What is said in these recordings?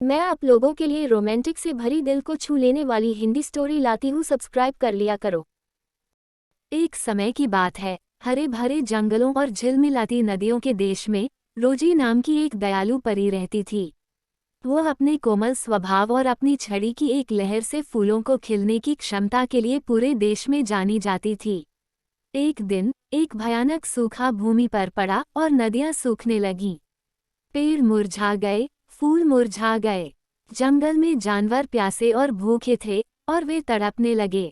मैं आप लोगों के लिए रोमांटिक से भरी दिल को छू लेने वाली हिंदी स्टोरी लाती हूँ। सब्सक्राइब कर लिया करो। एक समय की बात है, हरे भरे जंगलों और झिलमिलाती नदियों के देश में रोजी नाम की एक दयालु परी रहती थी। वह अपने कोमल स्वभाव और अपनी छड़ी की एक लहर से फूलों को खिलने की क्षमता के लिए पूरे देश में जानी जाती थी। एक दिन एक भयानक सूखा भूमि पर पड़ा और नदियां सूखने लगीं। पेड़ मुरझा गए, फूल मुरझा गए। जंगल में जानवर प्यासे और भूखे थे और वे तड़पने लगे।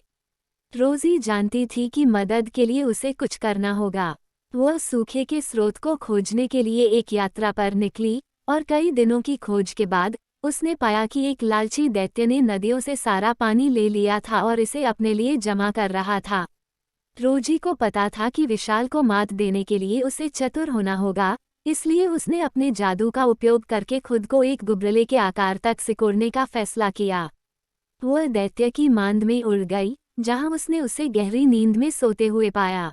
रोजी जानती थी कि मदद के लिए उसे कुछ करना होगा। वह सूखे के स्रोत को खोजने के लिए एक यात्रा पर निकली और कई दिनों की खोज के बाद उसने पाया कि एक लालची दैत्य ने नदियों से सारा पानी ले लिया था और इसे अपने लिए जमा कर रहा था। रोजी को पता था कि विशाल को मात देने के लिए उसे चतुर होना होगा, इसलिए उसने अपने जादू का उपयोग करके खुद को एक गुबरले के आकार तक सिकोड़ने का फैसला किया। वह दैत्य की मांद में उड़ गई, जहां उसने उसे गहरी नींद में सोते हुए पाया।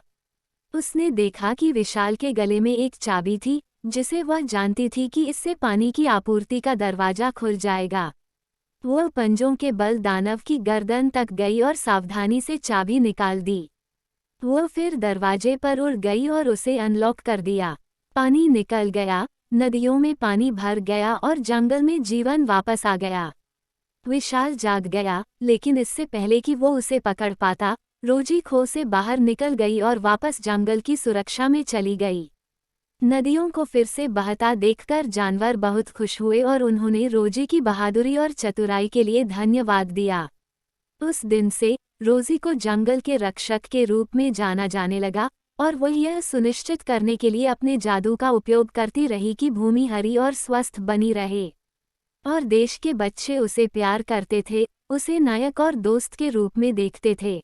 उसने देखा कि विशाल के गले में एक चाबी थी, जिसे वह जानती थी कि इससे पानी की आपूर्ति का दरवाजा खुल जाएगा। वह पंजों के बल दानव की गर्दन तक गई और सावधानी से चाबी निकाल दी। वह फिर दरवाजे पर उड़ गई और उसे अनलॉक कर दिया। पानी निकल गया, नदियों में पानी भर गया और जंगल में जीवन वापस आ गया। विशाल जाग गया, लेकिन इससे पहले कि वो उसे पकड़ पाता, रोजी खो से बाहर निकल गई और वापस जंगल की सुरक्षा में चली गई। नदियों को फिर से बहता देखकर जानवर बहुत खुश हुए और उन्होंने रोजी की बहादुरी और चतुराई के लिए धन्यवाद दिया। उस दिन से रोजी को जंगल के रक्षक के रूप में जाना जाने लगा और वह यह सुनिश्चित करने के लिए अपने जादू का उपयोग करती रही कि भूमि हरी और स्वस्थ बनी रहे। और देश के बच्चे उसे प्यार करते थे, उसे नायक और दोस्त के रूप में देखते थे।